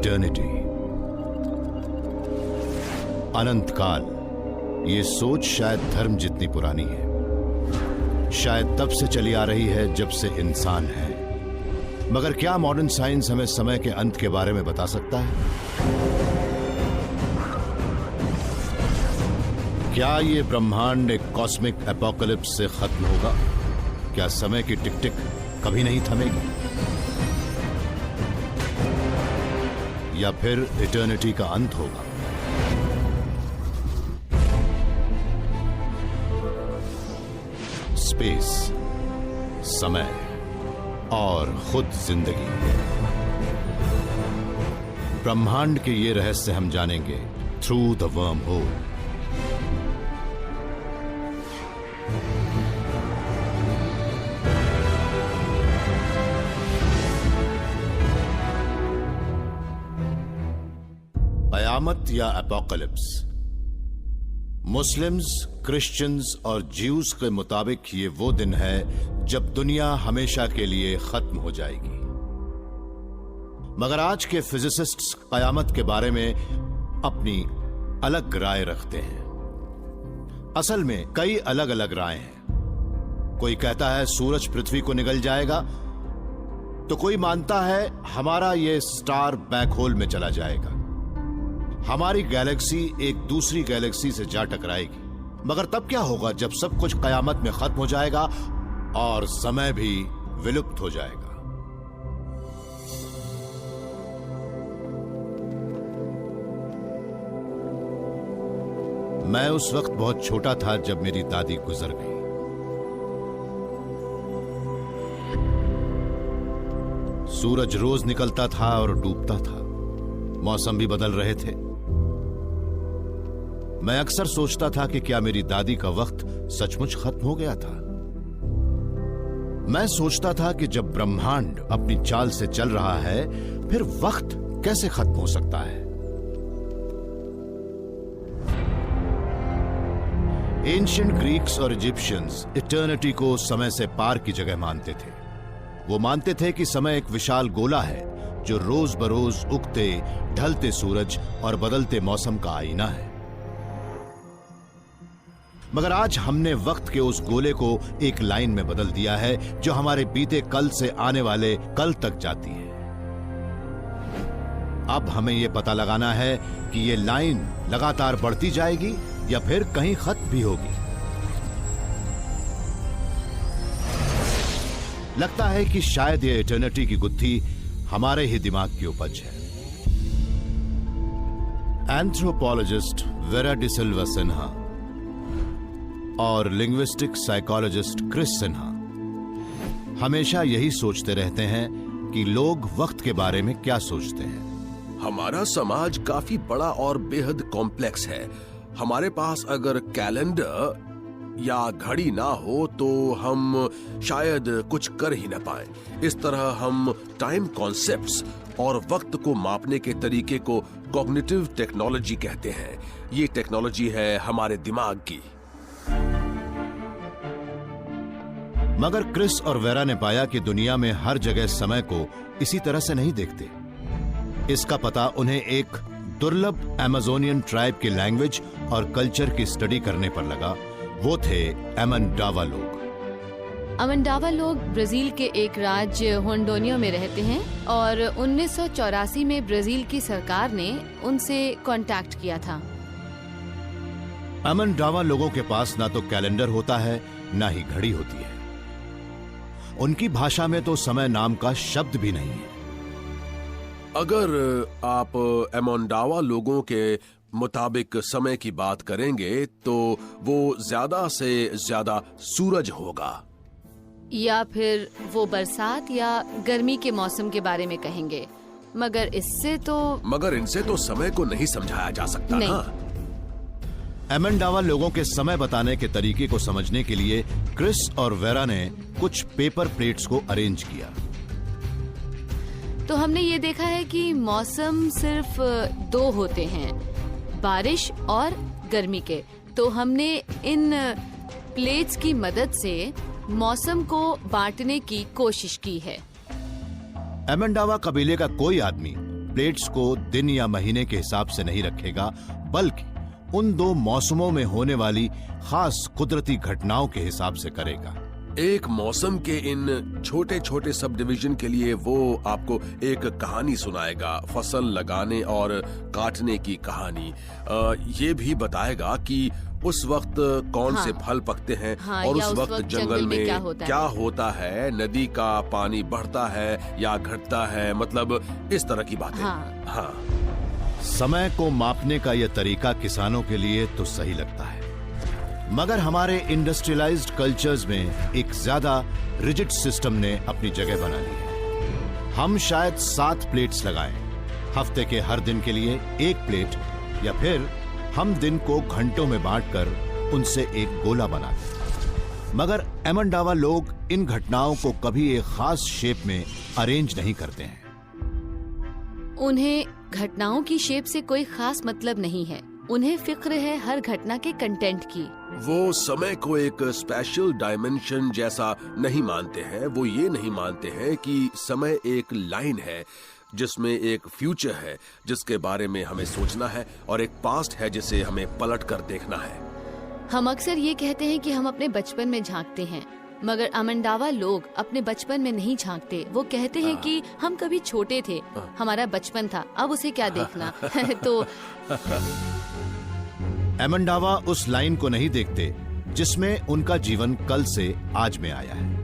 Eternity, अनंत काल। ये सोच शायद धर्म जितनी पुरानी है, शायद तब से चली आ रही है जब से इंसान है। मगर क्या मॉडर्न साइंस हमें समय के अंत के बारे में बता सकता है? क्या ये ब्रह्मांड एक कॉस्मिक एपोकलिप्स से खत्म होगा? क्या समय की टिक टिक कभी नहीं थमेगी? या फिर इटर्निटी का अंत होगा? स्पेस, समय और खुद जिंदगी, ब्रह्मांड के ये रहस्य हम जानेंगे थ्रू द वर्म होल। कयामत या एपोकलिप्स। मुस्लिम्स, क्रिश्चियंस और ज्यूस के मुताबिक ये वो दिन है जब दुनिया हमेशा के लिए खत्म हो जाएगी। मगर आज के फिजिसिस्ट्स कयामत के बारे में अपनी अलग राय रखते हैं। असल में कई अलग अलग राय हैं। कोई कहता है सूरज पृथ्वी को निगल जाएगा, तो कोई मानता है हमारा ये स्टार ब्लैक होल में चला जाएगा, हमारी गैलेक्सी एक दूसरी गैलेक्सी से जा टकराएगी। मगर तब क्या होगा जब सब कुछ कयामत में खत्म हो जाएगा और समय भी विलुप्त हो जाएगा? मैं उस वक्त बहुत छोटा था जब मेरी दादी गुजर गई। सूरज रोज निकलता था और डूबता था, मौसम भी बदल रहे थे। मैं अक्सर सोचता था कि क्या मेरी दादी का वक्त सचमुच खत्म हो गया था। मैं सोचता था कि जब ब्रह्मांड अपनी चाल से चल रहा है, फिर वक्त कैसे खत्म हो सकता है? एंशिएंट ग्रीक्स और इजिप्शियंस इटर्निटी को समय से पार की जगह मानते थे। वो मानते थे कि समय एक विशाल गोला है जो रोज बरोज उगते ढलते सूरज और बदलते मौसम का आईना है। मगर आज हमने वक्त के उस गोले को एक लाइन में बदल दिया है जो हमारे बीते कल से आने वाले कल तक जाती है। अब हमें यह पता लगाना है कि यह लाइन लगातार बढ़ती जाएगी या फिर कहीं खत्म भी होगी। लगता है कि शायद यह इटर्निटी की गुत्थी हमारे ही दिमाग की उपज है। एंथ्रोपोलॉजिस्ट वेरा डिसिल्वा सिन्हा और लिंग्विस्टिक साइकोलॉजिस्ट क्रिस सिन्हा हमेशा यही सोचते रहते हैं कि लोग वक्त के बारे में क्या सोचते हैं। हमारा समाज काफी बड़ा और बेहद कॉम्प्लेक्स है। हमारे पास अगर कैलेंडर या घड़ी ना हो तो हम शायद कुछ कर ही ना पाए। इस तरह हम टाइम कॉन्सेप्ट्स और वक्त को मापने के तरीके को कॉग्निटिव टेक्नोलॉजी कहते हैं। ये टेक्नोलॉजी है हमारे दिमाग की। मगर क्रिस और वेरा ने पाया कि दुनिया में हर जगह समय को इसी तरह से नहीं देखते। इसका पता उन्हें एक दुर्लभ अमेजोनियन ट्राइब के लैंग्वेज और कल्चर की स्टडी करने पर लगा। वो थे एमनडावा लोग। अमनडावा लोग ब्राजील के एक राज्य होंडोनियो में रहते हैं और 1984 में ब्राजील की सरकार ने उनसे कांटेक्ट किया था। अमनडावा लोगों के पास ना तो कैलेंडर होता है ना ही घड़ी होती है। उनकी भाषा में तो समय नाम का शब्द भी नहीं है। अगर आप एमोंडावा लोगों के मुताबिक समय की बात करेंगे तो वो ज्यादा से ज्यादा सूरज होगा, या फिर वो बरसात या गर्मी के मौसम के बारे में कहेंगे। मगर इनसे तो समय को नहीं समझाया जा सकता ना। एमनडावा लोगों के समय बताने के तरीके को समझने के लिए क्रिस और वेरा ने कुछ पेपर प्लेट्स को अरेंज किया। तो हमने ये देखा है कि मौसम सिर्फ दो होते हैं, बारिश और गर्मी के। तो हमने इन प्लेट्स की मदद से मौसम को बांटने की कोशिश की है। एमनडावा कबीले का कोई आदमी प्लेट्स को दिन या महीने के हिसाब से नहीं रखेगा, बल्कि उन 2 मौसमों में होने वाली खास कुदरती घटनाओं के हिसाब से करेगा। एक मौसम के इन छोटे छोटे सब डिवीजन के लिए वो आपको एक कहानी सुनाएगा, फसल लगाने और काटने की कहानी। ये भी बताएगा कि उस वक्त कौन से फल पकते हैं और उस वक्त जंगल में क्या होता है, नदी का पानी बढ़ता है या घटता है, मतलब इस तरह की बातें। हाँ। समय को मापने का यह तरीका किसानों के लिए तो सही लगता है, मगर हमारे इंडस्ट्रियलाइज्ड कल्चर्स में एक ज्यादा रिजिड सिस्टम ने अपनी जगह बना ली है। हम शायद 7 प्लेट्स लगाएं, हफ्ते के हर दिन के लिए 1 प्लेट, या फिर हम दिन को घंटों में बांटकर उनसे एक गोला बना दें। मगर एमंडावा लोग इन घटनाओं को कभी एक खास शेप में अरेंज नहीं करते हैं। उन्हें घटनाओं की शेप से कोई खास मतलब नहीं है, उन्हें फिक्र है हर घटना के कंटेंट की। वो समय को एक स्पेशल डायमेंशन जैसा नहीं मानते हैं। वो ये नहीं मानते हैं कि समय एक लाइन है जिसमें एक फ्यूचर है जिसके बारे में हमें सोचना है और एक पास्ट है जिसे हमें पलट कर देखना है। हम अक्सर ये कहते हैं कि हम अपने बचपन में झांकते हैं, मगर अमंडावा लोग अपने बचपन में नहीं झांकते। वो कहते हैं कि हम कभी छोटे थे, हमारा बचपन था, अब उसे क्या देखना। तो एमंडावा उस लाइन को नहीं देखते जिसमें उनका जीवन कल से आज में आया है,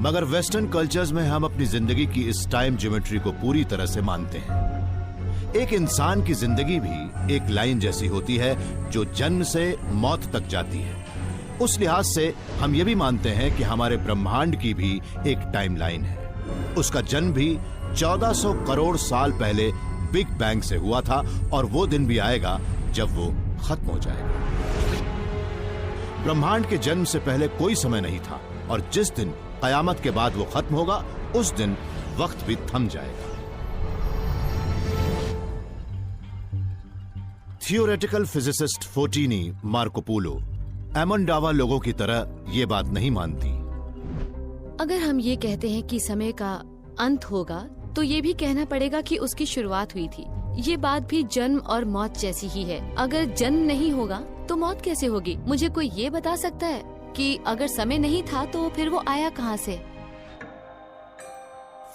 मगर वेस्टर्न कल्चर्स में हम अपनी जिंदगी की इस टाइम ज्योमेट्री को पूरी तरह से मानते हैं। एक इंसान की जिंदगी भी एक लाइन जैसी होती है जो जन्म से मौत तक जाती है। उस लिहाज से हम ये भी मानते हैं कि हमारे ब्रह्मांड की भी एक टाइम लाइन है। उसका जन्म भी 1400 करोड़ साल पहले बिग बैंग से हुआ था, और वो दिन भी आएगा जब वो खत्म हो जाएगा। ब्रह्मांड के जन्म से पहले कोई समय नहीं था, और जिस दिन कयामत के बाद वो खत्म होगा, उस दिन वक्त भी थम जाएगा। थियोरेटिकल फिजिसिस्ट फोर्टिनी मार्कोपोलो एमंडावा लोगों की तरह ये बात नहीं मानती। अगर हम ये कहते हैं कि समय का अंत होगा, तो ये भी कहना पड़ेगा कि उसकी शुरुआत हुई थी। ये बात भी जन्म और मौत जैसी ही है। अगर जन्म नहीं होगा तो मौत कैसे होगी? मुझे कोई ये बता सकता है कि अगर समय नहीं था तो फिर वो आया कहाँ से?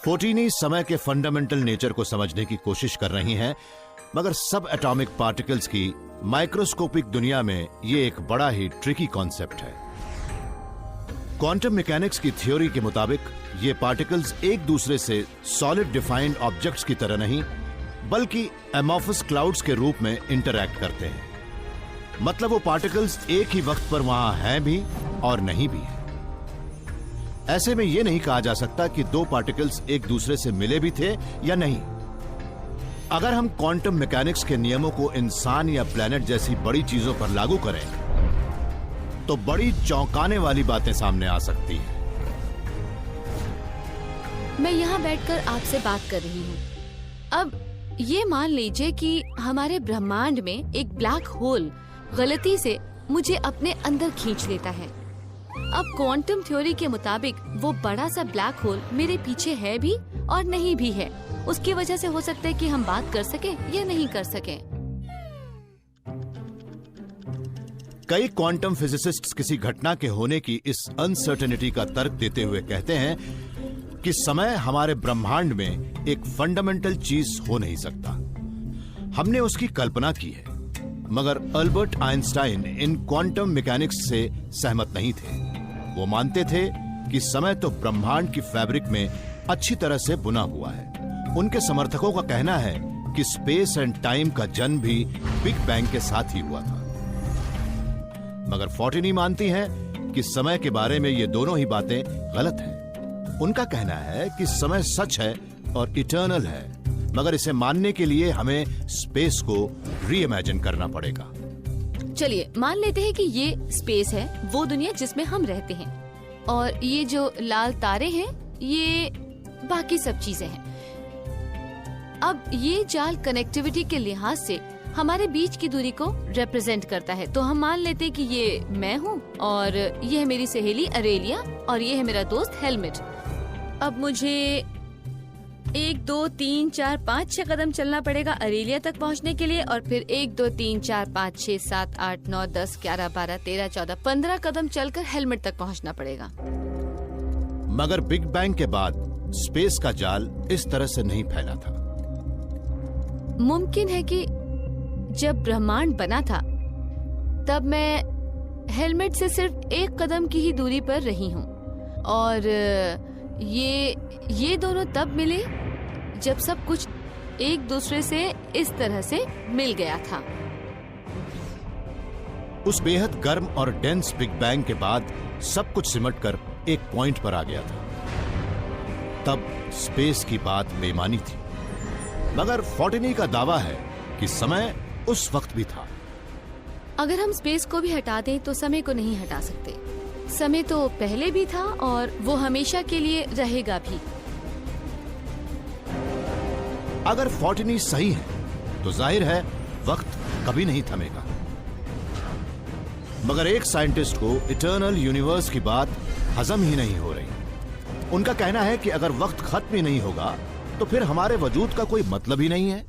फोर्टिनी समय के फंडामेंटल नेचर को समझने की कोशिश कर रही हैं, मगर सब एटॉमिक पार्टिकल्स की माइक्रोस्कोपिक दुनिया में ये एक बड़ा ही ट्रिकी कॉन्सेप्ट है। क्वांटम मैकेनिक्स की थ्योरी के मुताबिक ये पार्टिकल्स एक दूसरे से सॉलिड डिफाइंड ऑब्जेक्ट्स की तरह नहीं, बल्कि एमॉर्फस क्लाउड्स के रूप में इंटरैक्ट करते हैं। मतलब वो पार्टिकल्स एक ही वक्त पर वहां हैं भी और नहीं भी हैं। ऐसे में यह नहीं कहा जा सकता कि 2 पार्टिकल्स एक दूसरे से मिले भी थे या नहीं। अगर हम क्वांटम मैकेनिक्स के नियमों को इंसान या प्लेनेट जैसी बड़ी चीजों पर लागू करें तो बड़ी चौंकाने वाली बातें सामने आ सकती हैं। मैं यहाँ बैठकर आपसे बात कर रही हूँ। अब ये मान लीजिए कि हमारे ब्रह्मांड में एक ब्लैक होल गलती से मुझे अपने अंदर खींच लेता है। अब क्वांटम थ्योरी के मुताबिक वो बड़ा सा ब्लैक होल मेरे पीछे है भी और नहीं भी है। उसकी वजह से हो सकता है कि हम बात कर सके या नहीं कर सके। कई क्वांटम फिजिसिस्ट्स किसी घटना के होने की इस अनसर्टेनिटी का तर्क देते हुए कहते हैं कि समय हमारे ब्रह्मांड में एक फंडामेंटल चीज हो नहीं सकता। हमने उसकी कल्पना की है, मगर अल्बर्ट आइंस्टाइन इन क्वांटम मैकेनिक्स से सहमत नहीं थे। वो मानते थे कि समय तो ब्रह्मांड की फैब्रिक में अच्छी तरह से बुना हुआ है। उनके समर्थकों का कहना है कि स्पेस एंड टाइम का जन्म भी बिग बैंग के साथ ही हुआ था। मगर फोर्टिनी मानती हैं कि समय के बारे में ये दोनों ही बातें गलत हैं। उनका कहना है कि समय सच है और इटर्नल है, मगर इसे मानने के लिए हमें स्पेस को रीइमेजिन करना पड़ेगा। चलिए मान लेते हैं कि ये स्पेस है, वो दुनिया जिसमें हम रहते हैं, और ये जो लाल तारे हैं ये बाकी सब चीजें हैं। अब ये जाल कनेक्टिविटी के लिहाज से हमारे बीच की दूरी को रिप्रेजेंट करता है। तो हम मान लेते हैं कि ये मैं हूँ और ये है मेरी सहेली अरेलिया और ये है मेरा दोस्त हेलमेट। अब मुझे 1 2 3 4 5 6 कदम चलना पड़ेगा अरेलिया तक पहुंचने के लिए, और फिर 1 2 3 4 5 6 7 8 9 10 11 12 13 14 15 कदम चलकर हेलमेट तक पहुंचना पड़ेगा। मगर बिग बैंग के बाद स्पेस का जाल इस तरह से नहीं फैला था। मुमकिन है कि जब ब्रह्मांड बना था तब मैं हेलमेट से सिर्फ 1 कदम की ही दूरी पर रही हूँ, और ये दोनों तब मिले जब सब कुछ एक दूसरे से इस तरह से मिल गया था। उस बेहद गर्म और डेंस बिग बैंग के बाद सब कुछ सिमटकर एक पॉइंट पर आ गया था। तब स्पेस की बात बेमानी थी, मगर फोर्टिनी का दावा है कि समय उस वक्त भी था। अगर हम स्पेस को भी हटा दें तो समय को नहीं हटा सकते। समय तो पहले भी था और वो हमेशा के लिए रहेगा भी। अगर फोर्टिनी सही है तो जाहिर है वक्त कभी नहीं थमेगा। मगर एक साइंटिस्ट को इटर्नल यूनिवर्स की बात हजम ही नहीं हो रही। उनका कहना है कि अगर वक्त खत्म ही नहीं होगा तो फिर हमारे वजूद का कोई मतलब ही नहीं है।